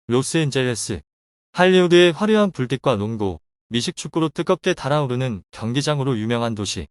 로스앤젤레스. 할리우드의 화려한 불빛과 농구, 미식 축구로 뜨겁게 달아오르는 경기장으로 유명한 도시.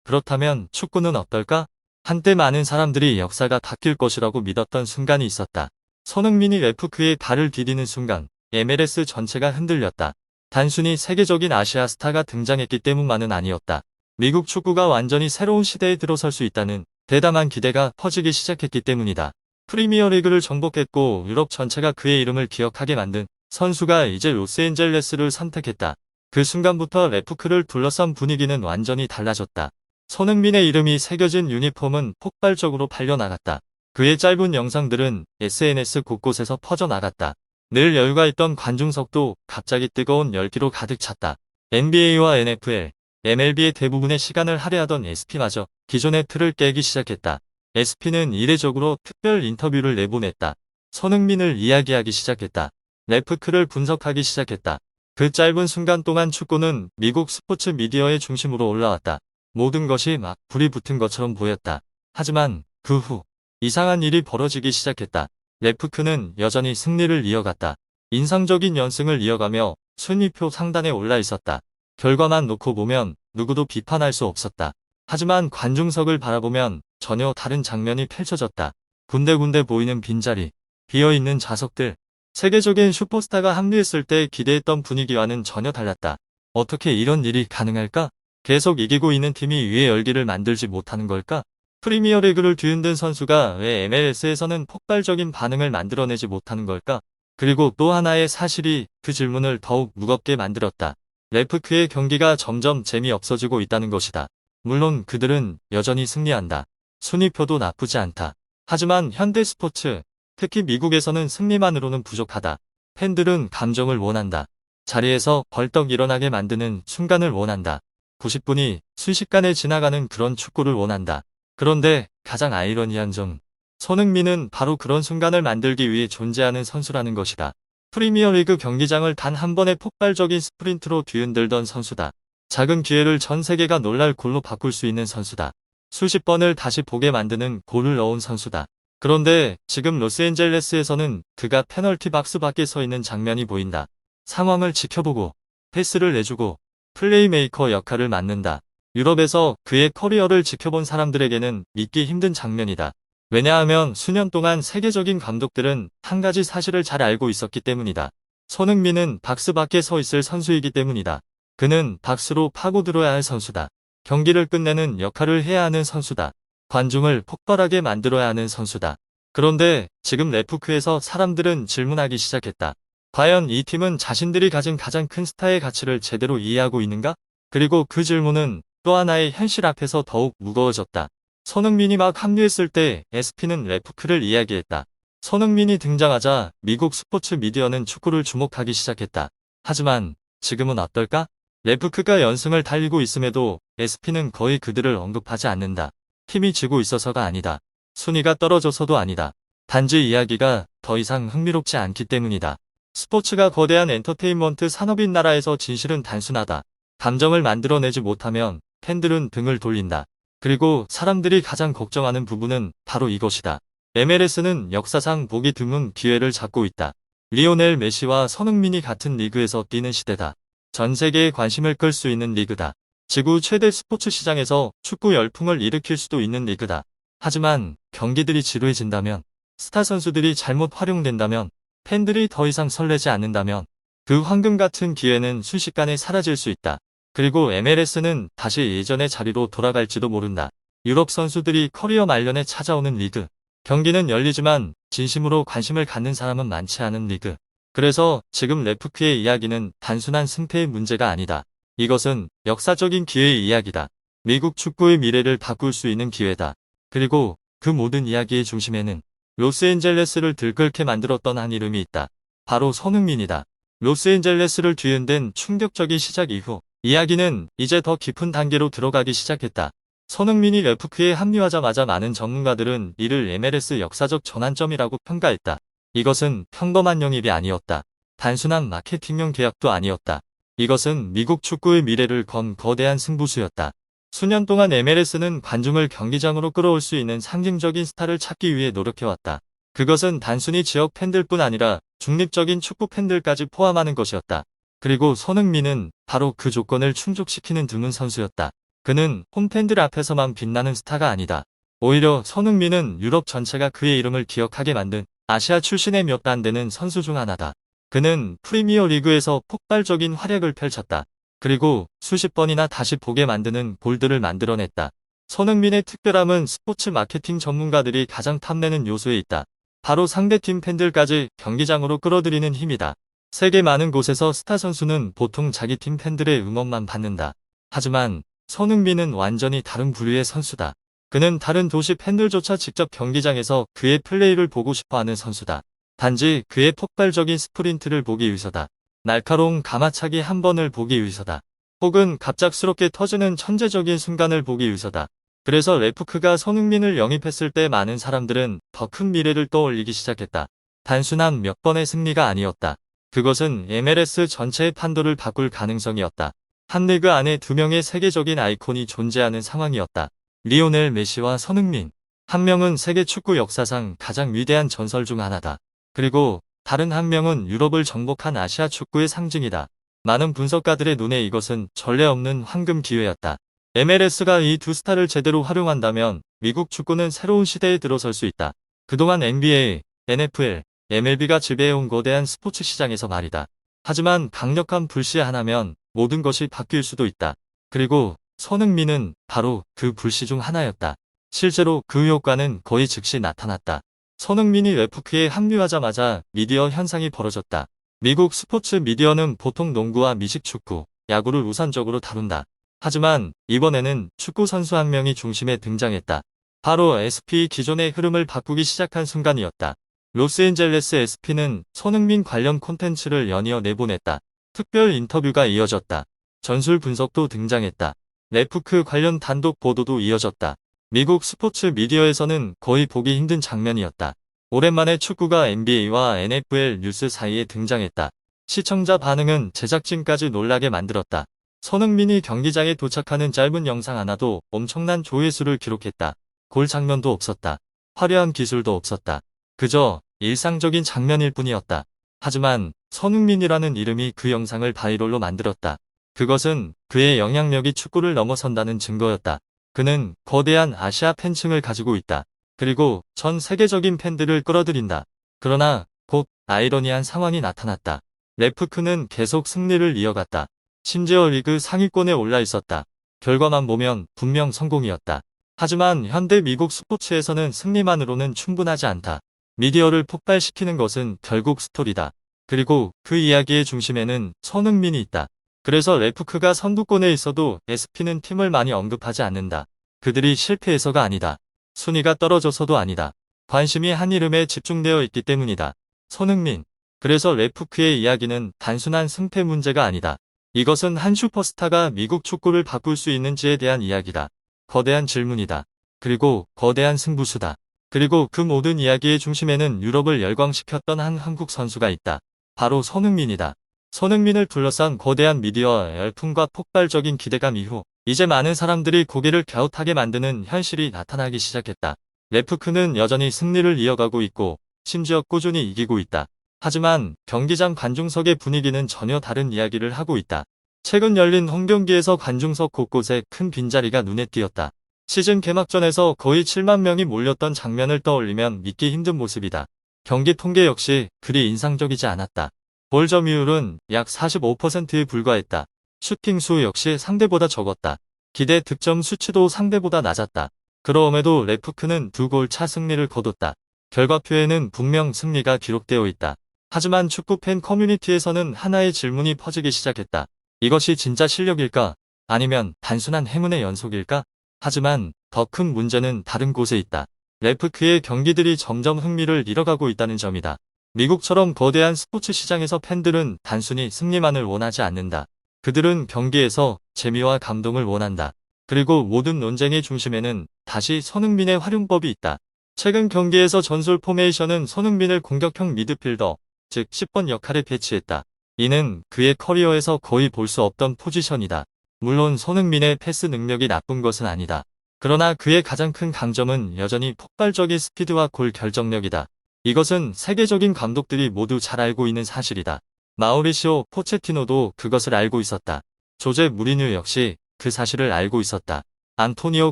그렇다면 축구는 어떨까? 한때 많은 사람들이 역사가 바뀔 것이라고 믿었던 순간이 있었다. 손흥민이 레프크에 발을 디디는 순간 MLS 전체가 흔들렸다. 단순히 세계적인 아시아 스타가 등장했기 때문만은 아니었다. 미국 축구가 완전히 새로운 시대에 들어설 수 있다는 대담한 기대가 퍼지기 시작했기 때문이다. 프리미어리그를 정복했고 유럽 전체가 그의 이름을 기억하게 만든 선수가 이제 로스앤젤레스를 선택했다. 그 순간부터 레프크를 둘러싼 분위기는 완전히 달라졌다. 손흥민의 이름이 새겨진 유니폼은 폭발적으로 팔려나갔다. 그의 짧은 영상들은 SNS 곳곳에서 퍼져나갔다. 늘 여유가 있던 관중석도 갑자기 뜨거운 열기로 가득 찼다. NBA와 NFL, MLB의 대부분의 시간을 할애하던 SP마저 기존의 틀을 깨기 시작했다. SP는 이례적으로 특별 인터뷰를 내보냈다. 손흥민을 이야기하기 시작했다. 레프크를 분석하기 시작했다. 그 짧은 순간 동안 축구는 미국 스포츠 미디어의 중심으로 올라왔다. 모든 것이 막 불이 붙은 것처럼 보였다. 하지만 그 후 이상한 일이 벌어지기 시작했다. 레프크는 여전히 승리를 이어갔다. 인상적인 연승을 이어가며 순위표 상단에 올라 있었다. 결과만 놓고 보면 누구도 비판할 수 없었다. 하지만 관중석을 바라보면 전혀 다른 장면이 펼쳐졌다. 군데군데 보이는 빈자리, 비어있는 좌석들. 세계적인 슈퍼스타가 합류했을 때 기대했던 분위기와는 전혀 달랐다. 어떻게 이런 일이 가능할까? 계속 이기고 있는 팀이 위의 열기를 만들지 못하는 걸까? 프리미어리그를 뒤흔든 선수가 왜 MLS에서는 폭발적인 반응을 만들어내지 못하는 걸까? 그리고 또 하나의 사실이 그 질문을 더욱 무겁게 만들었다. 레프크의 경기가 점점 재미없어지고 있다는 것이다. 물론 그들은 여전히 승리한다. 순위표도 나쁘지 않다. 하지만 현대 스포츠, 특히 미국에서는 승리만으로는 부족하다. 팬들은 감정을 원한다. 자리에서 벌떡 일어나게 만드는 순간을 원한다. 90분이 순식간에 지나가는 그런 축구를 원한다. 그런데 가장 아이러니한 점, 손흥민은 바로 그런 순간을 만들기 위해 존재하는 선수라는 것이다. 프리미어리그 경기장을 단 한 번의 폭발적인 스프린트로 뒤흔들던 선수다. 작은 기회를 전 세계가 놀랄 골로 바꿀 수 있는 선수다. 수십 번을 다시 보게 만드는 골을 넣은 선수다. 그런데 지금 로스앤젤레스에서는 그가 페널티 박스 밖에 서 있는 장면이 보인다. 상황을 지켜보고 패스를 내주고 플레이메이커 역할을 맡는다. 유럽에서 그의 커리어를 지켜본 사람들에게는 믿기 힘든 장면이다. 왜냐하면 수년 동안 세계적인 감독들은 한 가지 사실을 잘 알고 있었기 때문이다. 손흥민은 박스 밖에 서 있을 선수이기 때문이다. 그는 박스로 파고들어야 할 선수다. 경기를 끝내는 역할을 해야 하는 선수다. 관중을 폭발하게 만들어야 하는 선수다. 그런데 지금 레프크에서 사람들은 질문하기 시작했다. 과연 이 팀은 자신들이 가진 가장 큰 스타의 가치를 제대로 이해하고 있는가? 그리고 그 질문은 또 하나의 현실 앞에서 더욱 무거워졌다. 손흥민이 막 합류했을 때 SP는 레프크를 이야기했다. 손흥민이 등장하자 미국 스포츠 미디어는 축구를 주목하기 시작했다. 하지만 지금은 어떨까? 레프크가 연승을 달리고 있음에도 SP는 거의 그들을 언급하지 않는다. 팀이 지고 있어서가 아니다. 순위가 떨어져서도 아니다. 단지 이야기가 더 이상 흥미롭지 않기 때문이다. 스포츠가 거대한 엔터테인먼트 산업인 나라에서 진실은 단순하다. 감정을 만들어내지 못하면 팬들은 등을 돌린다. 그리고 사람들이 가장 걱정하는 부분은 바로 이것이다. MLS는 역사상 보기 드문 기회를 잡고 있다. 리오넬 메시와 손흥민이 같은 리그에서 뛰는 시대다. 전 세계의 관심을 끌 수 있는 리그다. 지구 최대 스포츠 시장에서 축구 열풍을 일으킬 수도 있는 리그다. 하지만 경기들이 지루해진다면, 스타 선수들이 잘못 활용된다면, 팬들이 더 이상 설레지 않는다면 그 황금 같은 기회는 순식간에 사라질 수 있다. 그리고 MLS는 다시 예전의 자리로 돌아갈지도 모른다. 유럽 선수들이 커리어 말년에 찾아오는 리그. 경기는 열리지만 진심으로 관심을 갖는 사람은 많지 않은 리그. 그래서 지금 레프크의 이야기는 단순한 승패의 문제가 아니다. 이것은 역사적인 기회의 이야기다. 미국 축구의 미래를 바꿀 수 있는 기회다. 그리고 그 모든 이야기의 중심에는 로스앤젤레스를 들끓게 만들었던 한 이름이 있다. 바로 손흥민이다. 로스앤젤레스를 뒤흔든 충격적인 시작 이후 이야기는 이제 더 깊은 단계로 들어가기 시작했다. 손흥민이 레프크에 합류하자마자 많은 전문가들은 이를 MLS 역사적 전환점이라고 평가했다. 이것은 평범한 영입이 아니었다. 단순한 마케팅용 계약도 아니었다. 이것은 미국 축구의 미래를 건 거대한 승부수였다. 수년 동안 MLS는 관중을 경기장으로 끌어올 수 있는 상징적인 스타를 찾기 위해 노력해왔다. 그것은 단순히 지역 팬들뿐 아니라 중립적인 축구 팬들까지 포함하는 것이었다. 그리고 손흥민은 바로 그 조건을 충족시키는 드문 선수였다. 그는 홈팬들 앞에서만 빛나는 스타가 아니다. 오히려 손흥민은 유럽 전체가 그의 이름을 기억하게 만든 아시아 출신의 몇 안 되는 선수 중 하나다. 그는 프리미어 리그에서 폭발적인 활약을 펼쳤다. 그리고 수십 번이나 다시 보게 만드는 골들을 만들어냈다. 손흥민의 특별함은 스포츠 마케팅 전문가들이 가장 탐내는 요소에 있다. 바로 상대팀 팬들까지 경기장으로 끌어들이는 힘이다. 세계 많은 곳에서 스타 선수는 보통 자기 팀 팬들의 응원만 받는다. 하지만 손흥민은 완전히 다른 부류의 선수다. 그는 다른 도시 팬들조차 직접 경기장에서 그의 플레이를 보고 싶어하는 선수다. 단지 그의 폭발적인 스프린트를 보기 위해서다. 날카로운 가마차기 한 번을 보기 위해서다. 혹은 갑작스럽게 터지는 천재적인 순간을 보기 위해서다. 그래서 레프크가 손흥민을 영입했을 때 많은 사람들은 더 큰 미래를 떠올리기 시작했다. 단순한 몇 번의 승리가 아니었다. 그것은 MLS 전체의 판도를 바꿀 가능성이었다. 한 리그 안에 두 명의 세계적인 아이콘이 존재하는 상황이었다. 리오넬 메시와 손흥민. 한 명은 세계 축구 역사상 가장 위대한 전설 중 하나다. 그리고 다른 한 명은 유럽을 정복한 아시아 축구의 상징이다. 많은 분석가들의 눈에 이것은 전례 없는 황금 기회였다. MLS가 이 두 스타를 제대로 활용한다면 미국 축구는 새로운 시대에 들어설 수 있다. 그동안 NBA, NFL, MLB가 지배해온 거대한 스포츠 시장에서 말이다. 하지만 강력한 불씨 하나면 모든 것이 바뀔 수도 있다. 그리고 손흥민은 바로 그 불씨 중 하나였다. 실제로 그 효과는 거의 즉시 나타났다. 손흥민이 레프크에 합류하자마자 미디어 현상이 벌어졌다. 미국 스포츠 미디어는 보통 농구와 미식축구, 야구를 우선적으로 다룬다. 하지만 이번에는 축구 선수 한 명이 중심에 등장했다. 바로 SP 기존의 흐름을 바꾸기 시작한 순간이었다. 로스앤젤레스 SP는 손흥민 관련 콘텐츠를 연이어 내보냈다. 특별 인터뷰가 이어졌다. 전술 분석도 등장했다. 레프크 관련 단독 보도도 이어졌다. 미국 스포츠 미디어에서는 거의 보기 힘든 장면이었다. 오랜만에 축구가 NBA와 NFL 뉴스 사이에 등장했다. 시청자 반응은 제작진까지 놀라게 만들었다. 손흥민이 경기장에 도착하는 짧은 영상 하나도 엄청난 조회수를 기록했다. 골 장면도 없었다. 화려한 기술도 없었다. 그저 일상적인 장면일 뿐이었다. 하지만 손흥민이라는 이름이 그 영상을 바이럴로 만들었다. 그것은 그의 영향력이 축구를 넘어선다는 증거였다. 그는 거대한 아시아 팬층을 가지고 있다. 그리고 전 세계적인 팬들을 끌어들인다. 그러나 곧 아이러니한 상황이 나타났다. 레프크는 계속 승리를 이어갔다. 심지어 리그 상위권에 올라 있었다. 결과만 보면 분명 성공이었다. 하지만 현대 미국 스포츠에서는 승리만으로는 충분하지 않다. 미디어를 폭발시키는 것은 결국 스토리다. 그리고 그 이야기의 중심에는 손흥민이 있다. 그래서 레프크가 선두권에 있어도 SP는 팀을 많이 언급하지 않는다. 그들이 실패해서가 아니다. 순위가 떨어져서도 아니다. 관심이 한 이름에 집중되어 있기 때문이다. 손흥민. 그래서 레프크의 이야기는 단순한 승패 문제가 아니다. 이것은 한 슈퍼스타가 미국 축구를 바꿀 수 있는지에 대한 이야기다. 거대한 질문이다. 그리고 거대한 승부수다. 그리고 그 모든 이야기의 중심에는 유럽을 열광시켰던 한 한국 선수가 있다. 바로 손흥민이다. 손흥민을 둘러싼 거대한 미디어 열풍과 폭발적인 기대감 이후 이제 많은 사람들이 고개를 갸웃하게 만드는 현실이 나타나기 시작했다. 레프크는 여전히 승리를 이어가고 있고 심지어 꾸준히 이기고 있다. 하지만 경기장 관중석의 분위기는 전혀 다른 이야기를 하고 있다. 최근 열린 홈경기에서 관중석 곳곳에 큰 빈자리가 눈에 띄었다. 시즌 개막전에서 거의 7만 명이 몰렸던 장면을 떠올리면 믿기 힘든 모습이다. 경기 통계 역시 그리 인상적이지 않았다. 볼 점유율은 약 45%에 불과했다. 슈팅 수 역시 상대보다 적었다. 기대 득점 수치도 상대보다 낮았다. 그럼에도 레프크는 2골 차 승리를 거뒀다. 결과표에는 분명 승리가 기록되어 있다. 하지만 축구팬 커뮤니티에서는 하나의 질문이 퍼지기 시작했다. 이것이 진짜 실력일까? 아니면 단순한 행운의 연속일까? 하지만 더 큰 문제는 다른 곳에 있다. 레프크의 경기들이 점점 흥미를 잃어가고 있다는 점이다. 미국처럼 거대한 스포츠 시장에서 팬들은 단순히 승리만을 원하지 않는다. 그들은 경기에서 재미와 감동을 원한다. 그리고 모든 논쟁의 중심에는 다시 손흥민의 활용법이 있다. 최근 경기에서 전술 포메이션은 손흥민을 공격형 미드필더, 즉 10번 역할에 배치했다. 이는 그의 커리어에서 거의 볼 수 없던 포지션이다. 물론 손흥민의 패스 능력이 나쁜 것은 아니다. 그러나 그의 가장 큰 강점은 여전히 폭발적인 스피드와 골 결정력이다. 이것은 세계적인 감독들이 모두 잘 알고 있는 사실이다. 마우리시오 포체티노도 그것을 알고 있었다. 조제 무리뉴 역시 그 사실을 알고 있었다. 안토니오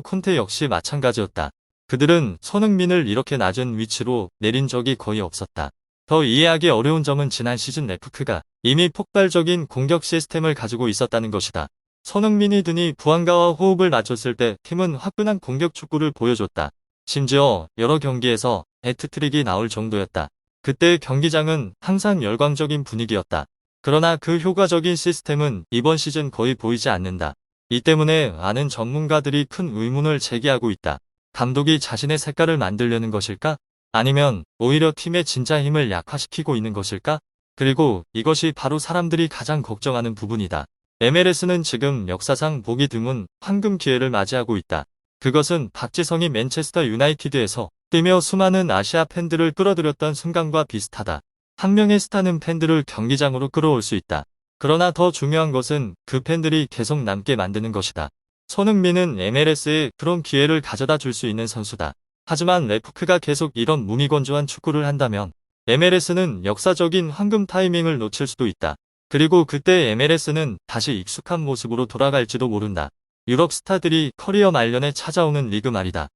콘테 역시 마찬가지였다. 그들은 손흥민을 이렇게 낮은 위치로 내린 적이 거의 없었다. 더 이해하기 어려운 점은 지난 시즌 레프크가 이미 폭발적인 공격 시스템을 가지고 있었다는 것이다. 손흥민이 드니 부안가와 호흡을 맞췄을 때 팀은 화끈한 공격 축구를 보여줬다. 심지어 여러 경기에서 해트트릭이 나올 정도였다. 그때 경기장은 항상 열광적인 분위기였다. 그러나 그 효과적인 시스템은 이번 시즌 거의 보이지 않는다. 이 때문에 많은 전문가들이 큰 의문을 제기하고 있다. 감독이 자신의 색깔을 만들려는 것일까? 아니면 오히려 팀의 진짜 힘을 약화시키고 있는 것일까? 그리고 이것이 바로 사람들이 가장 걱정하는 부분이다. MLS는 지금 역사상 보기 드문 황금 기회를 맞이하고 있다. 그것은 박지성이 맨체스터 유나이티드에서 뛰며 수많은 아시아 팬들을 끌어들였던 순간과 비슷하다. 한 명의 스타는 팬들을 경기장으로 끌어올 수 있다. 그러나 더 중요한 것은 그 팬들이 계속 남게 만드는 것이다. 손흥민은 MLS에 그런 기회를 가져다 줄 수 있는 선수다. 하지만 레프크가 계속 이런 무미건조한 축구를 한다면 MLS는 역사적인 황금 타이밍을 놓칠 수도 있다. 그리고 그때 MLS는 다시 익숙한 모습으로 돌아갈지도 모른다. 유럽 스타들이 커리어 말년에 찾아오는 리그 말이다.